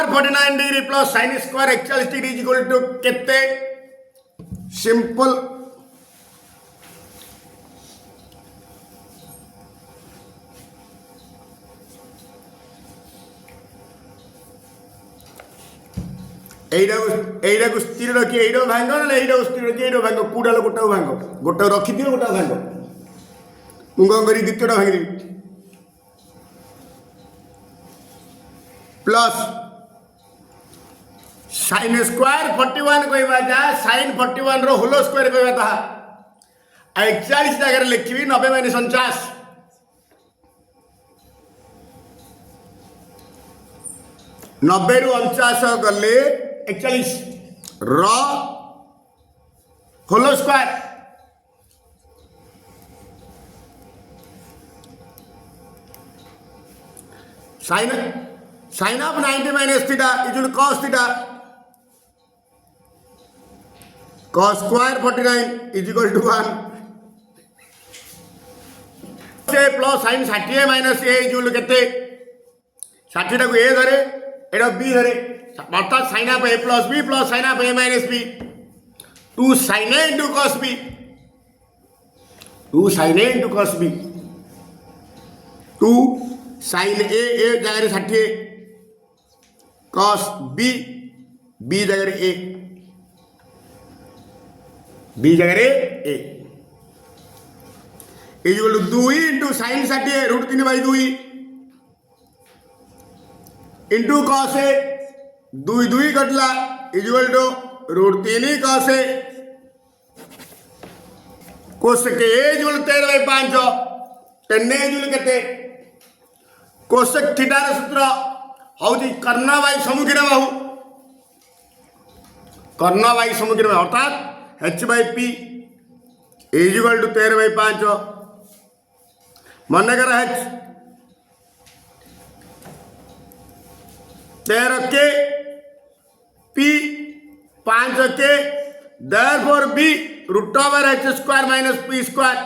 Square 49 degree plus sine square 41 degree is equal to केते simple এইটা স্থির রখি এইটাও ভাঙ্গ না এইটাও স্থির রখি এইটাও ভাঙ্গ কোটালো গোটাও ভাঙ্গ গোটাও রখিদিও গোটাও ভাঙ্গ ମୁଁ କ'ଣ କରିବି ଦ୍ୱିତୀୟଟା ଭାଙ୍ଗିଦେବି ପ୍ଲସ୍ ସାଇନ୍ ସ୍କୋୟାର 41 କହିବା ଯାହା ସାଇନ୍ 41 ର ହୋଲ ସ୍କୋୟାର କହିବା ତାହା ଆଉ 41 ଜାଗାରେ ଲେଖିବି 90 - 49 90 ରୁ 49 ଗଲେ 41 ର whole square sine of 90 minus theta is cos theta cos square 49 is equal to 1 से plus sine 60 minus A is केते 60 टाको ए धरे एटा बी धरे अर्थात sine of A plus sine of A minus B 2 sin a into cos b 2 sin a into cos b 2 sine A जगह 60 cos B जगह A is equal to 2 into sine 60 √3/2 into cos A 2 कटला is equal to √3 cos A cosec A is equal to 13/5 10 is equal केते cosec थीटार सूत्र हूँ कर्ण by सम्मुखीन Bahu Karna by सम्मुखीन बाहु अर्थात h/p is equal to 13/5 मनकर h 13 के p 5 के therefore b √h² - p square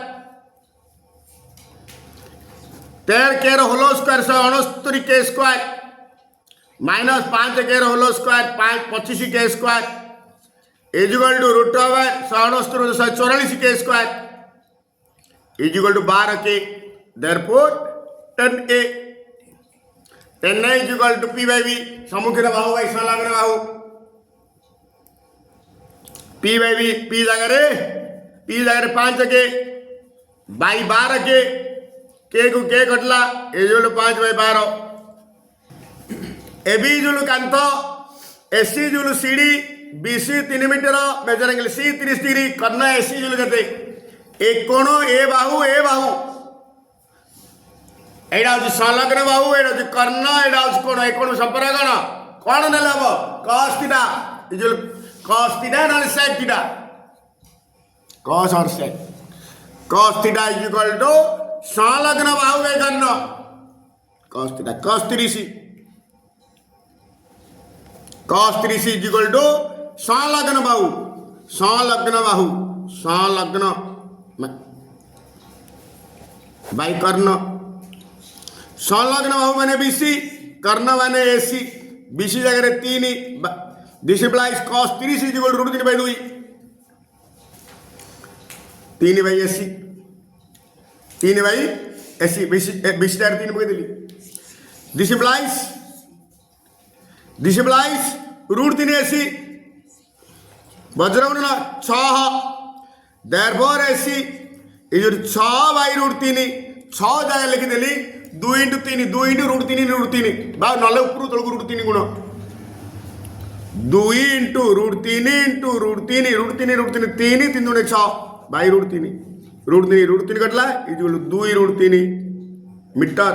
13 के होलो स्क्वायर 169 के स्क्वायर माइनस 5 के होलो स्क्वायर 25 के स्क्वायर इज इक्वल टू √169 144 के स्क्वायर इज इक्वल टू 12 के therefore 10a 10a is equal to p/b सम्मुखीन बाहु बाई संलग्न बाहु p/b p जगह 5 के बाई 12 के को के कटला ए जो 5/12 ए बी जो कांत एसी जो CD BC 3 metre measure angle C 30 degree कर्ण एसी जो केते एक कोण ए बाहु एडा हो संलग्न बाहु एडा हो कर्ण एडा हो कोण ए कोण संपर्क कोण नेले हबो cos थीटा जो cos थीटा न sec थीटा cos और sec cos theta is equal to संलग्न बाहु कर्ण cos theta cos 30 is equal to संलग्न बाहु संलग्न बाई कर्ण संलग्न बाहु माने बीसी कर्ण माने एसी बीसी जगह 3 this implies cos 30 is equal to √3/2 3/80 3/80 BC जगह 3 पकई देली दिस इम्प्लाइज √380 वज्रगुणन 6 देयरफॉर 80 इज 6/√3 6 जगह लिखिदेली 2 × 3 2 × √3 बा नले ऊपर तलक √3 गुण 2 × √3 × √3 3 3 × 6 बाई √3 कटला इज 2 √3 मीटर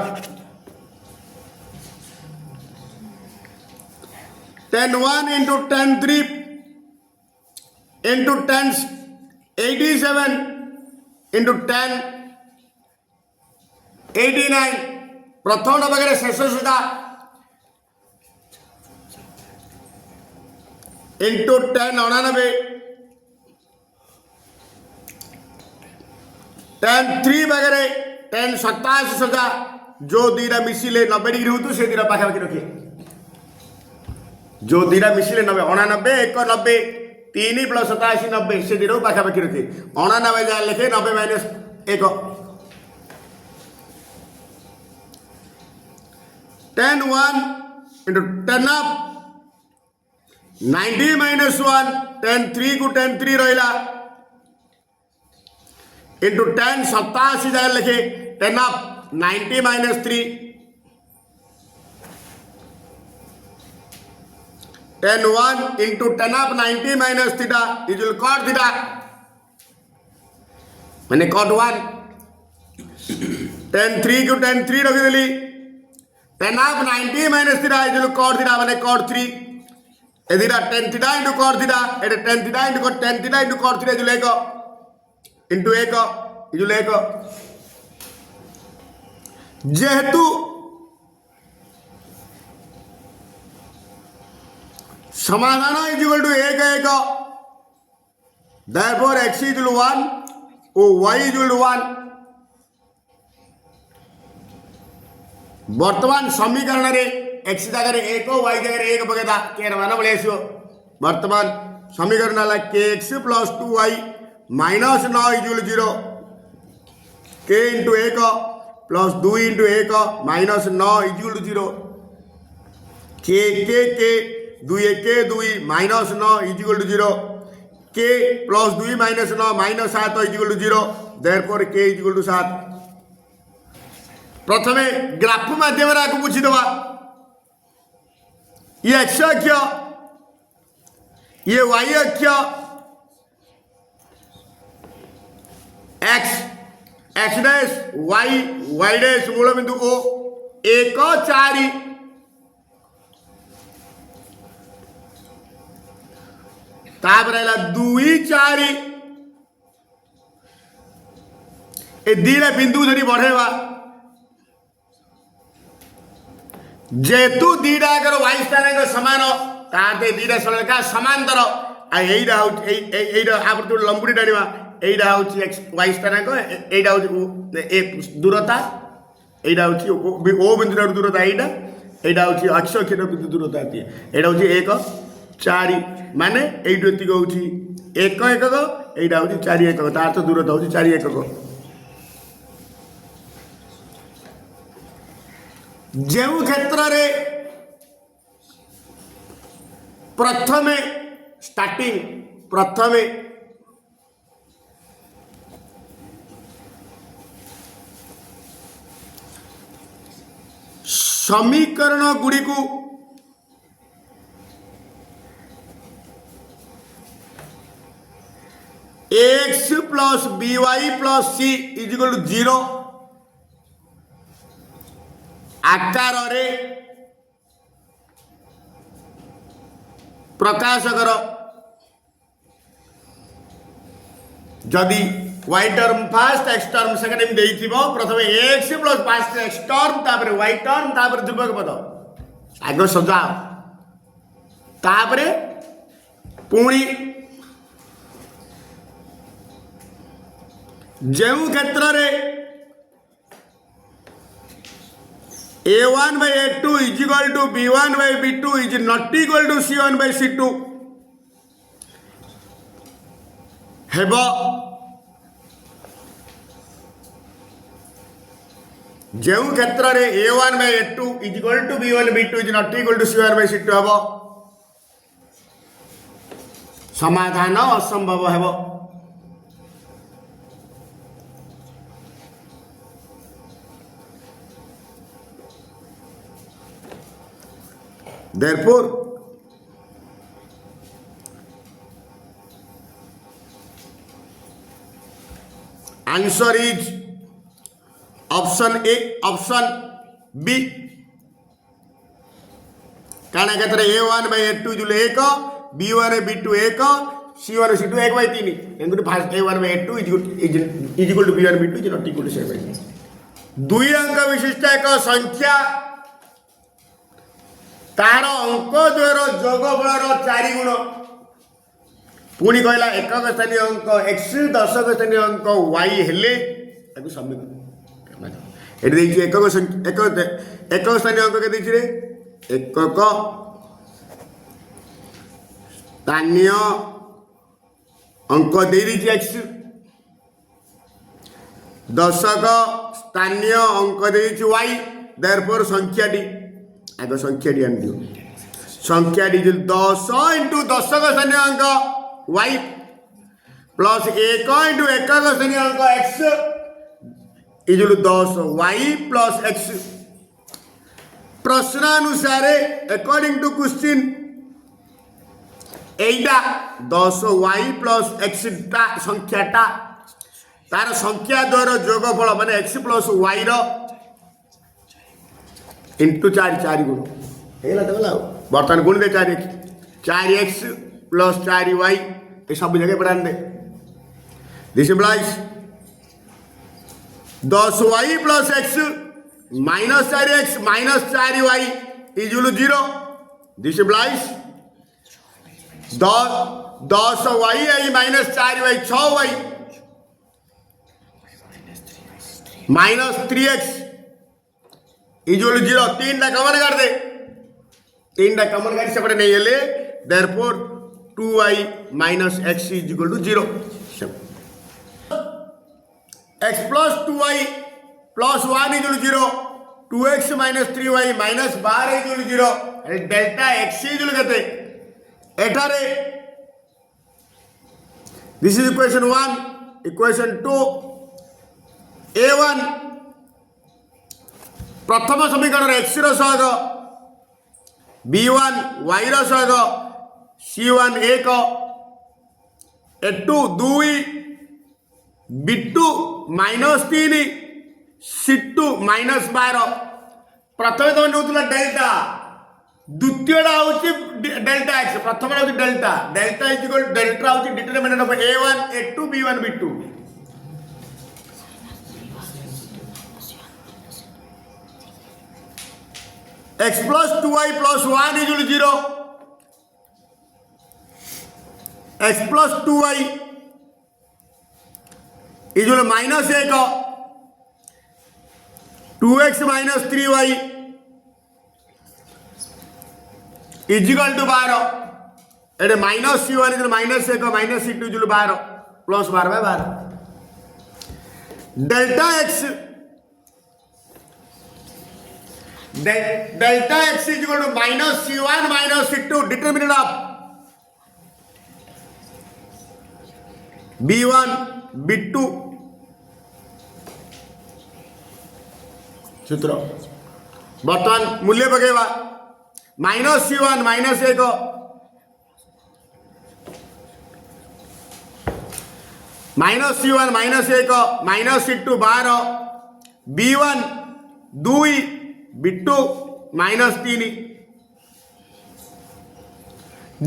10 1 × 10 3 × 10 87 × 10 89 प्रथम वगैरह शेष सुधा इंटू 10 99 10 3 वगैरह 10 27 सुधा जो दीरा मिसिले 90 डिग्री हो तो से दीरा पाखापाखि रखिए जो दीटा मिसिले 90 99 1 90 3 प्लस 87 90 से दीटा पाखापाखि रखे 99 जहाँ लिखे 90 माइनस 1 10 1 into 10 up 90 minus 1 10 3 को 10 3 रहा into 10 87 जगह लिखे 10 up 90 minus 3 10 1 into 10 up 90 minus theta is equal cot theta मैंने cot 1 10 3 को 10 3 रख दिली 10 up 90 minus theta is equal cot theta मैंने cot 3 एदिरा 10 theta into cot theta Ete 10 theta into cot 10 theta into cot theta is equal into 1 is equal जेहेतु समाधान is equal to 1 1 therefore x is equal to 1 और y is equal to 1 वर्तमान समीकरण रे x जगह रे 1 y जगह रे 1 पकेदा केर मान बळे आसीओ वर्तमान समीकरण हला kx + 2y - 9 is equal to 0 k into 1 plus 2 into 1 minus 9 is equal to 0 k 2 1 2 minus 9 is equal to 0 k plus 2 minus 9 minus 7 is equal to 0 therefore k is equal to 7 प्रथमे graph माध्यम रे आकु बुझी दवा ये x अक्ष ये y अक्ष x x dash y dash मूल बिंदु o 1 4 तापर आइला 2 4 ए दीटा बिंदु धरी बढ़ेवा जेतु दीटा अगर y स्थानांक समान ताते दीटा सरलरेखा समांतर आ एइडा हो एइडा आपर लंबुडी डाणीवा एइडा होची x y स्थानांक एइडा होची ए दूरता एइडा होची o बिंदु दूरता एइडा होची अक्ष अक्षर बिंदु दूरता ती एइडा होची 1 4 माने एइडो एतिक होची 1 1 एइडा होची 4 1 तार तो दूरता होची 4 1 जेउ क्षेत्र रे प्रथमे स्टार्टिंग प्रथमे समीकरण गुड़ी को x plus by plus c is equal to 0 आकार रे प्रकाश कर जदि y term first x term second में देई थिबो प्रथमे x plus first x term तापर y टर्म तापर ध्रुवक पद आगे सजा तापर पुणी जेउ क्षेत्र रे a1 by a2 is equal to b1 by b2 is not equal to c1 by c2 हेबो जेउ क्षेत्र रे a1 by a2 is equal to b1 b2 is not equal to c1 by c2 हेबो समाधान असंभव हेबो therefore answer is option A option B कारण क्षेत्र a1 by a2 जुल 1 b1 b2 1 c1 c2 1 by 3 एंगुटी first a1 by a2 is equal to b1 b2 is not equal to c1 by 3 दुई अंक विशिष्ट एक संख्या तार अंक द्वयर जोगफल 4 गुण पुणी कहला एकक स्थानीय अंक x दशक स्थानीय अंक y हेले ताकू समीकरण एटी देछि एकक स्थानीय अंक के देछि रे एकक ସ୍ଥାନୀୟ ଅଙ୍କ ଦେଇଦେଇଛି x, ଦଶକ ସ୍ଥାନୀୟ ଅଙ୍କ ଦେଇଛି y, ଦେୟରଫୋର ସଂଖ୍ୟାଟି ଆଗ ସଂଖ୍ୟାଟି ଆଣିଦିଅ। ସଂଖ୍ୟାଟି 10 ଇଣ୍ଟୁ ଦଶକ ସ୍ଥାନୀୟ ଅଙ୍କ y ପ୍ଲସ୍ 1 ଇଣ୍ଟୁ ଏକକ ସ୍ଥାନୀୟ ଅଙ୍କ x equal 10y plus x। ପ୍ରଶ୍ନାନୁସାରେ ଆକର୍ଡିଂ ଟୁ କ୍ୱେଶ୍ଚିନ୍ এইটা 10y প্লস x টা সংখ্যাটা তার সংখ্যা দ্বয়ের যোগফল মানে x প্লস y র ইন্টু 4 গুণ ହେଇଗଲା ତ ଗଲା। ବର୍ତ୍ତମାନ ଗୁଣି ଦେ 4x ପ୍ଲସ୍ 4y ଏ ସବୁ ଜାଗା ପଢ଼ା ଦେ। This implies 10y plus x minus 4x minus 4y equal 0। This implies 10y minus 4y 6y minus 3x equal 0। 3 टा कमन कर दे, 3 टा कमन कर सेपटे नहीं हेले therefore 2y minus x is equal to 0। x plus 2y plus 1 equal 0, 2x minus 3y minus 12 equal 0। Delta x equal केते एठारे this is equation 1। Equation 2 a1 प्रथम समीकरण x रो सहग, b1 y रो सहग, c1 1 a2 2 b2 minus 3 c2 minus 12। प्रथम तुम नौला delta, द्वितीयटा हूँ delta x, प्रथम हूँ delta. Delta is equal delta हूँ determinant of a1 a2 b1 b2। x plus 2y plus 1 is equal 0। x plus 2y is equal minus 1, 2x minus 3y equal to 12। एटे minus c1 is minus 1 minus c2 is 12 plus 12/12। Delta x is equal to minus c1 minus c2 determinant of b1 b2 सूत्र। बर्तमान मूल्य पकेवा minus c1 minus 1 minus c1 minus 1 minus c2 12 b1 2 b2 minus 3।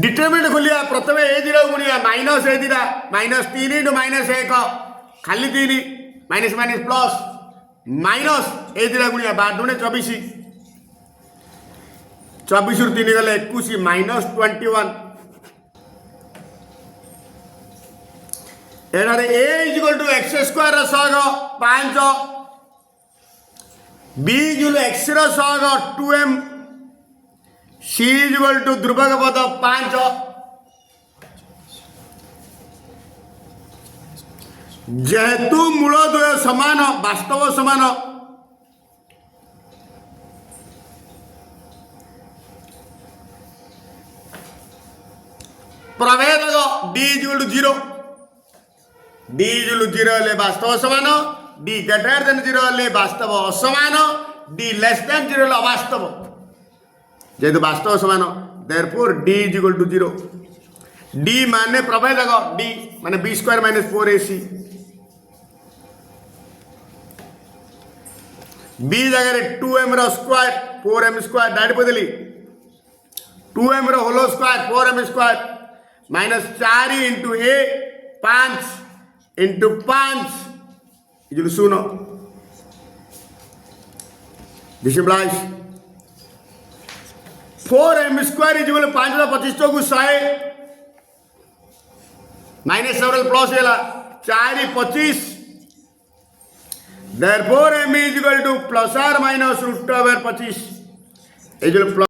Determinant खोलिया प्रथम ए दिरा गुणिया minus ए दिरा माइनस 3 इंटू माइनस 1 खाली 3 माइनस माइनस प्लस माइनस ए दिरा गुणिया 12 दूने 24 24 रु 3 गले 21 माइनस 21। एनारे a is equal to x square रो सहग 5, b इज इक्वल x रो सहग 2m, c is equal to ध्रुवक पद 5। जेहेतु मूल द्वय समान वास्तव समान प्रभेदक d is equal to 0, d is equal to 0 ले वास्तव समान, d ग्रेटर देन 0 ले वास्तव असमान, d लेस देन 0 ले अवास्तव। जेहेतु वास्तव समान therefore d is equal to 0। d माने प्रभेदक d माने b square minus 4ac, b जगह 2m रो स्क्वायर 4m स्क्वायर डाइट बदली 2m रो whole square 4m square minus 4 into a 5 into 5 equal 0। This implies 4m square is equal 5 25 को 100 minus several plus है 4 25। Therefore m is equal to plus or minus root over 25 is equal to plus